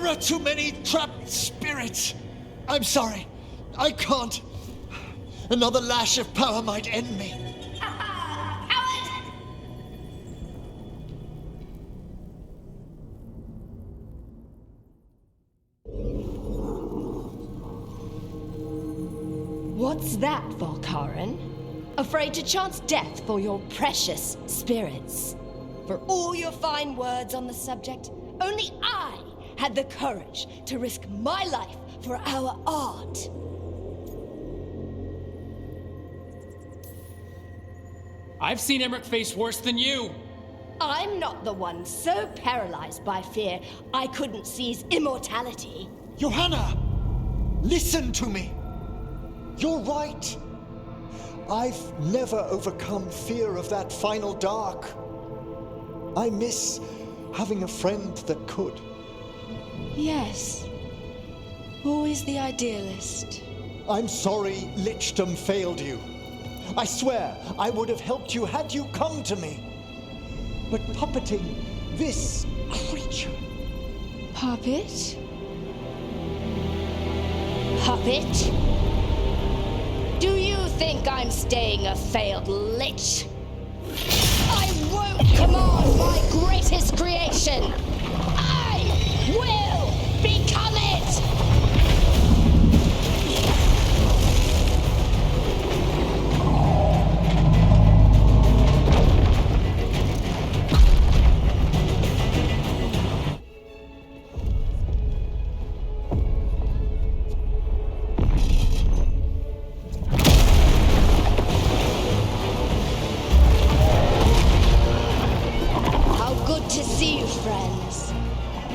There are too many trapped spirits. I'm sorry. I can't. Another lash of power might end me. Coward! What's that, Volkaren? Afraid to chance death for your precious spirits? For all your fine words on the subject, only I had the courage to risk my life for our art. I've seen Emmrich face worse than you. I'm not the one so paralyzed by fear I couldn't seize immortality. Johanna! Listen to me! You're right. I've never overcome fear of that final dark. I miss having a friend that could. Yes. Always the idealist. I'm sorry Lichdom failed you. I swear I would have helped you had you come to me. But puppeting this creature... Puppet? Puppet? Do you think I'm staying a failed lich? I won't command my greatest creation! I will become it!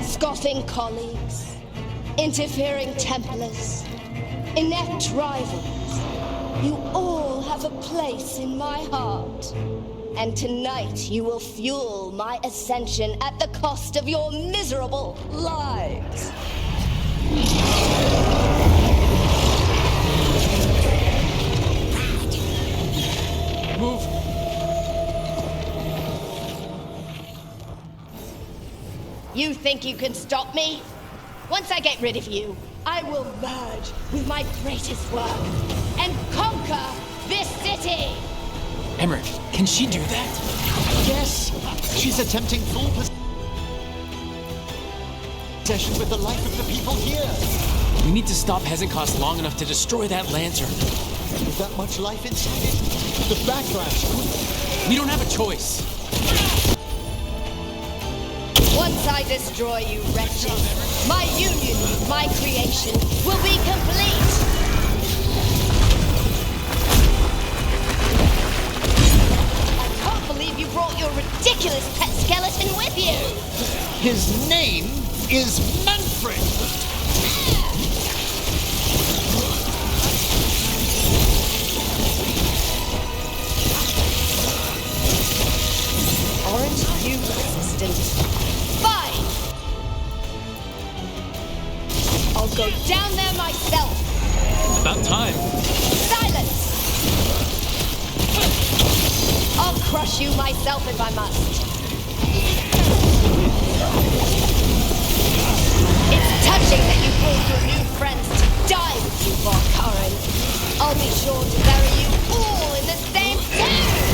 Scoffing colleagues, interfering Templars, inept rivals, you all have a place in my heart. And tonight you will fuel my ascension at the cost of your miserable lives. Move. You think you can stop me? Once I get rid of you, I will merge with my greatest work and conquer this city! Emmrich, can she do that? Yes! She's attempting full possession with the life of the people here. We need to stop Hezenkos long enough to destroy that lantern. With that much life inside it, the backlash could... We don't have a choice. Once I destroy you, wretches, my union with my creation will be complete! I can't believe you brought your ridiculous pet skeleton with you! His name is Manfred! Aren't you resistant? Fine! I'll go down there myself! About time. Silence! I'll crush you myself if I must. It's touching that you brought your new friends to die with you, Volkaren. I'll be sure to bury you all in the same tomb!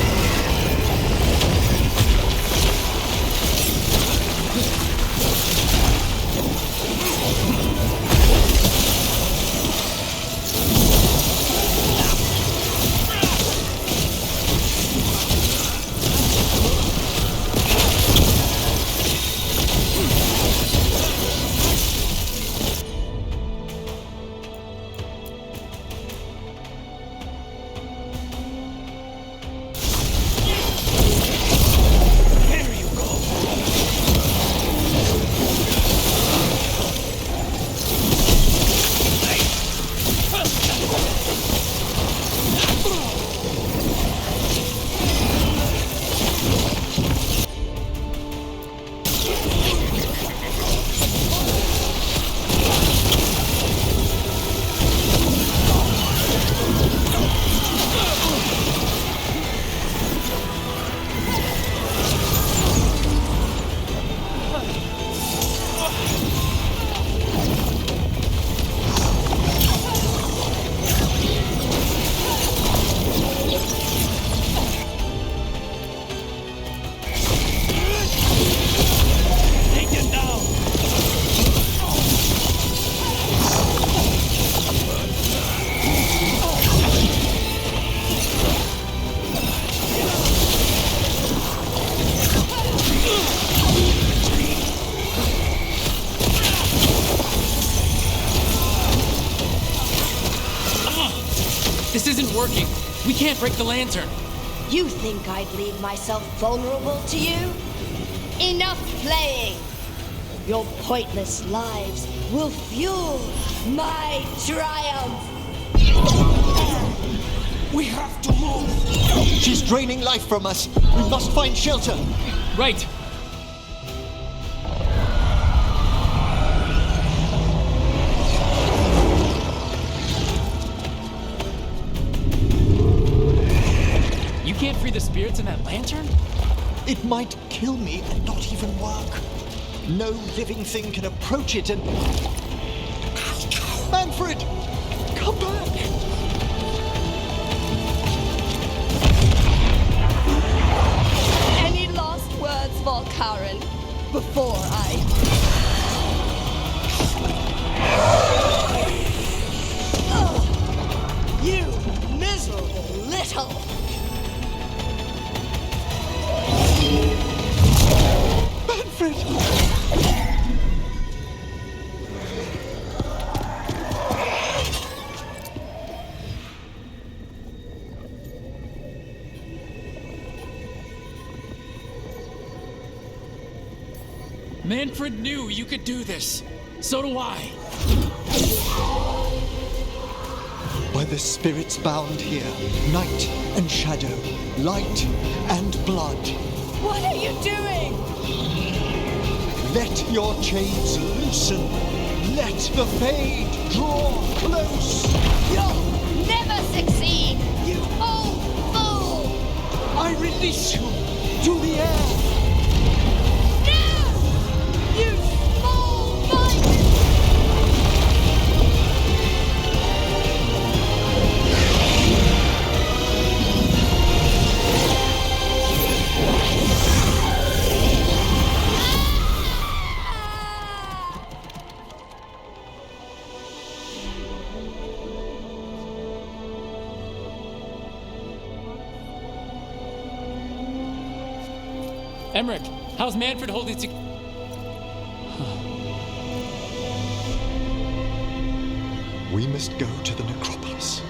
can't break the lantern. You think I'd leave myself vulnerable to you? Enough playing! Your pointless lives will fuel my triumph! We have to move! She's draining life from us. We must find shelter. Right. You can't free the spirits in that lantern? It might kill me and not even work. No living thing can approach it and... Manfred! Come back! Any last words, Veilguard, before I... Oh, you miserable little... Manfred! Manfred knew you could do this. So do I. By the spirits bound here, night and shadow, light and blood. What are you doing? Let your chains loosen. Let the fade draw close. You'll never succeed, you old fool! I release you to the air. No! You small-minded... Emmrich, how's Manfred holding to... We must go to the necropolis.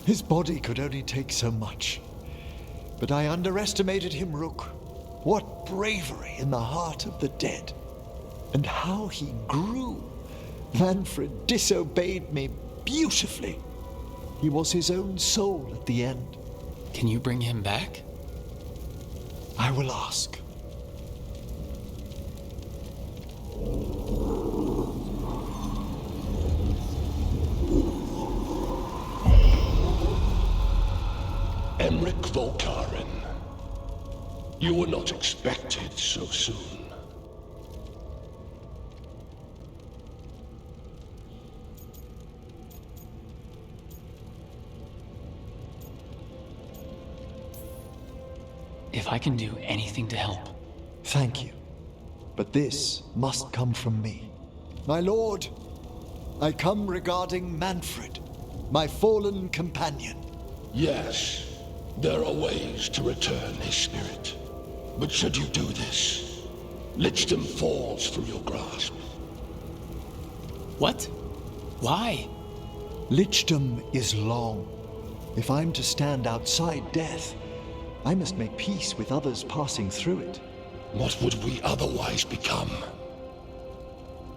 His body could only take so much. But I underestimated him, Rook. What bravery in the heart of the dead. And how he grew. Manfred disobeyed me beautifully. He was his own soul at the end. Can you bring him back? I will ask. Emmrich Veilguard. You were not expected so soon. If I can do anything to help. Thank you. But this must come from me. My lord, I come regarding Manfred, my fallen companion. Yes, there are ways to return his spirit. But should you do this, Lichdom falls from your grasp. What? Why? Lichdom is long. If I'm to stand outside death, I must make peace with others passing through it. What would we otherwise become?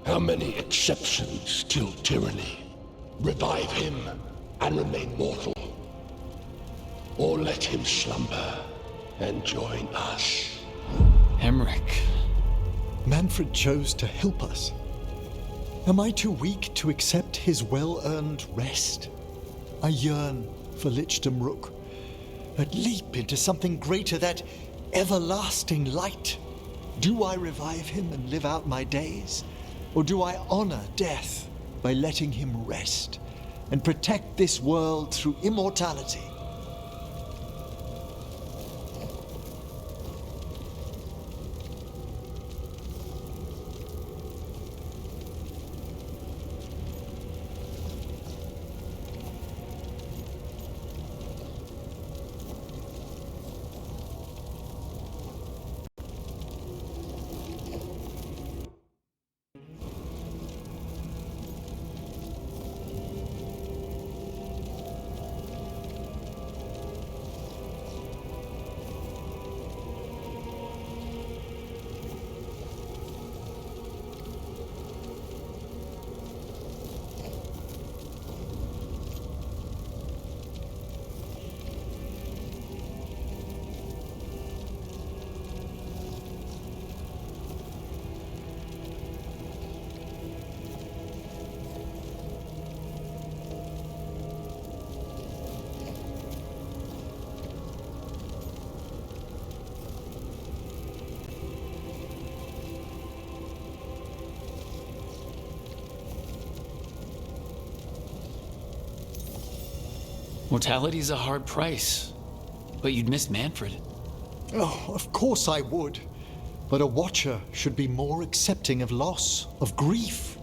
How many exceptions till tyranny? Revive him and remain mortal. Or let him slumber and join us. Emmrich. Manfred chose to help us. Am I too weak to accept his well-earned rest? I yearn for Lichdom Rook. That leap into something greater, that everlasting light. Do I revive him and live out my days? Or do I honor death by letting him rest and protect this world through immortality? Mortality's a hard price, but you'd miss Manfred. Oh, of course I would. But a Watcher should be more accepting of loss, of grief,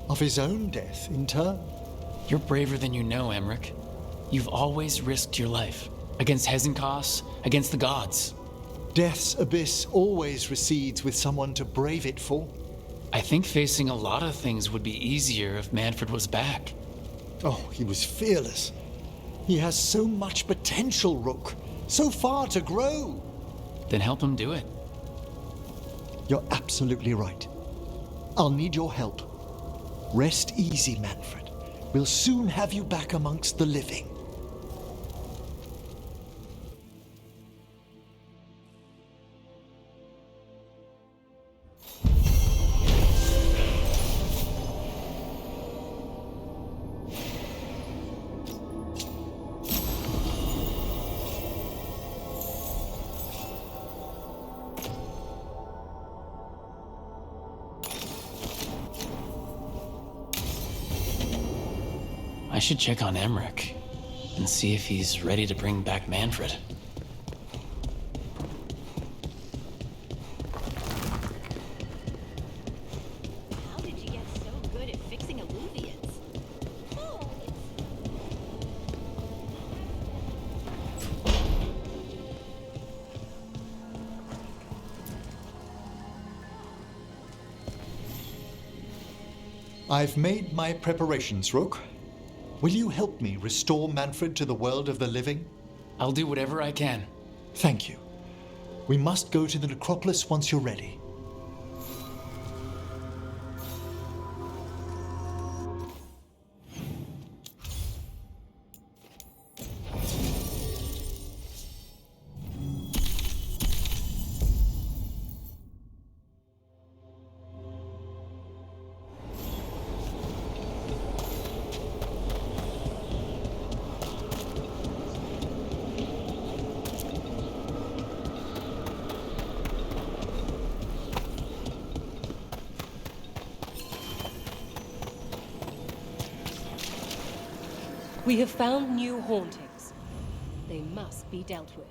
of his own death in turn. You're braver than you know, Emmrich. You've always risked your life. Against Hezenkos, against the gods. Death's abyss always recedes with someone to brave it for. I think facing a lot of things would be easier if Manfred was back. Oh, he was fearless. He has so much potential, Rook. So far to grow. Then help him do it. You're absolutely right. I'll need your help. Rest easy, Manfred. We'll soon have you back amongst the living. I should check on Emmrich and see if he's ready to bring back Manfred. How did you get so good at fixing alluvions? Oh, I've made my preparations, Rook. Will you help me restore Manfred to the world of the living? I'll do whatever I can. Thank you. We must go to the necropolis once you're ready. We have found new hauntings. They must be dealt with.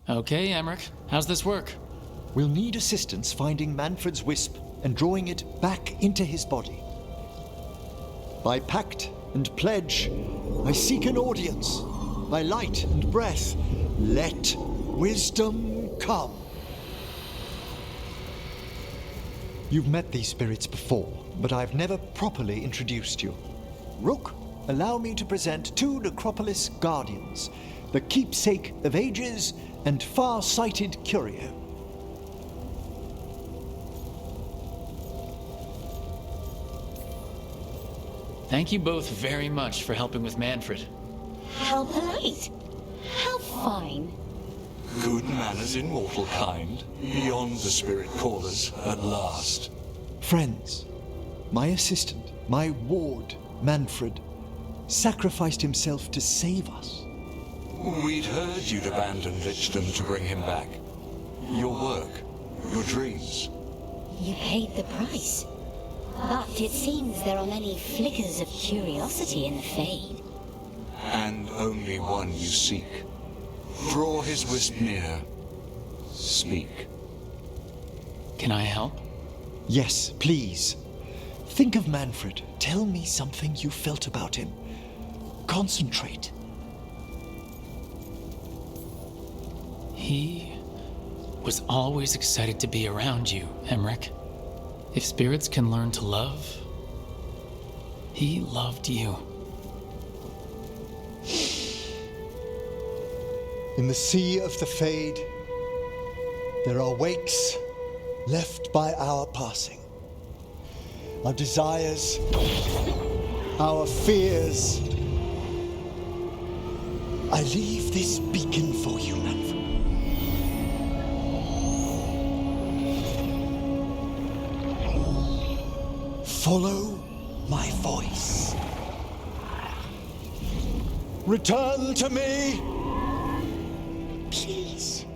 Okay, Emmrich. How's this work? We'll need assistance finding Manfred's wisp and drawing it back into his body. By pact and pledge, I seek an audience. By light and breath, let wisdom come. You've met these spirits before, but I've never properly introduced you. Rook, allow me to present two Necropolis Guardians, the keepsake of ages and far-sighted curio. Thank you both very much for helping with Manfred. how polite. How fine. Good manners in mortal kind, beyond the spirit callers at last. Friends, my assistant, my ward, Manfred, sacrificed himself to save us. We'd heard you'd abandoned Lichdom to bring him back. Your work, your dreams. You paid the price. But it seems there are many flickers of curiosity in the Fade. And only one you seek. Draw his wisp near. Speak. Can I help? Yes, please. Think of Manfred. Tell me something you felt about him. Concentrate. He was always excited to be around you, Emmrich. If spirits can learn to love, he loved you. In the sea of the Fade, there are wakes left by our passing. Our desires, our fears. I leave this beacon for you, Manfred. Follow my voice. Return to me, please.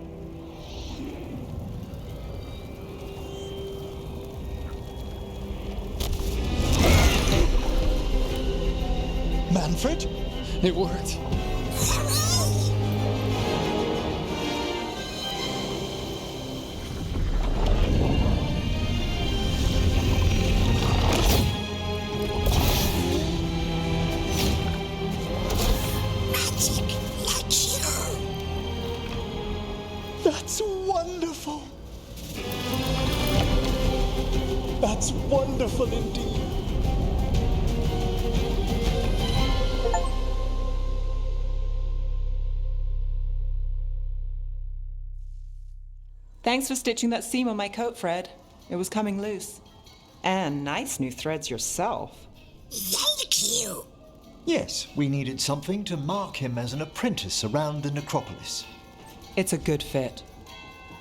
Manfred? It worked. That's wonderful. That's wonderful indeed. Thanks for stitching that seam on my coat, Fred. It was coming loose. And nice new threads yourself. Thank you. Yes, we needed something to mark him as an apprentice around the necropolis. It's a good fit.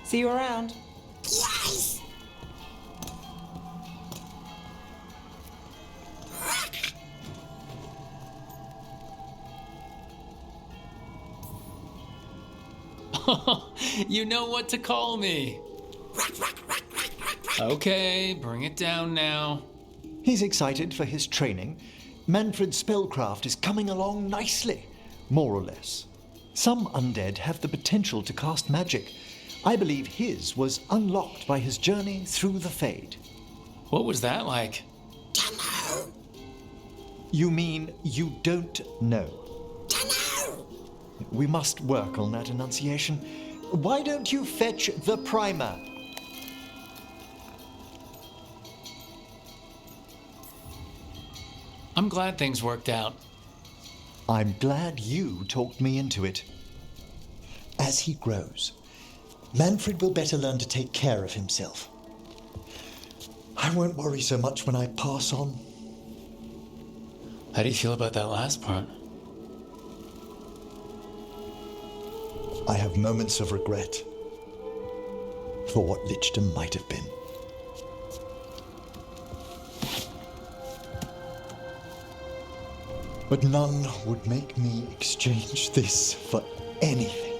See you around. Yes. You know what to call me. Okay, bring it down now. He's excited for his training. Manfred's spellcraft is coming along nicely, more or less. Some undead have the potential to cast magic. I believe his was unlocked by his journey through the Fade. What was that like? Dunno. You mean you don't know? Dunno. We must work on that enunciation. Why don't you fetch the primer? I'm glad things worked out. I'm glad you talked me into it. As he grows, Manfred will better learn to take care of himself. I won't worry so much when I pass on. How do you feel about that last part? I have moments of regret for what Lichdom might have been. But none would make me exchange this for anything.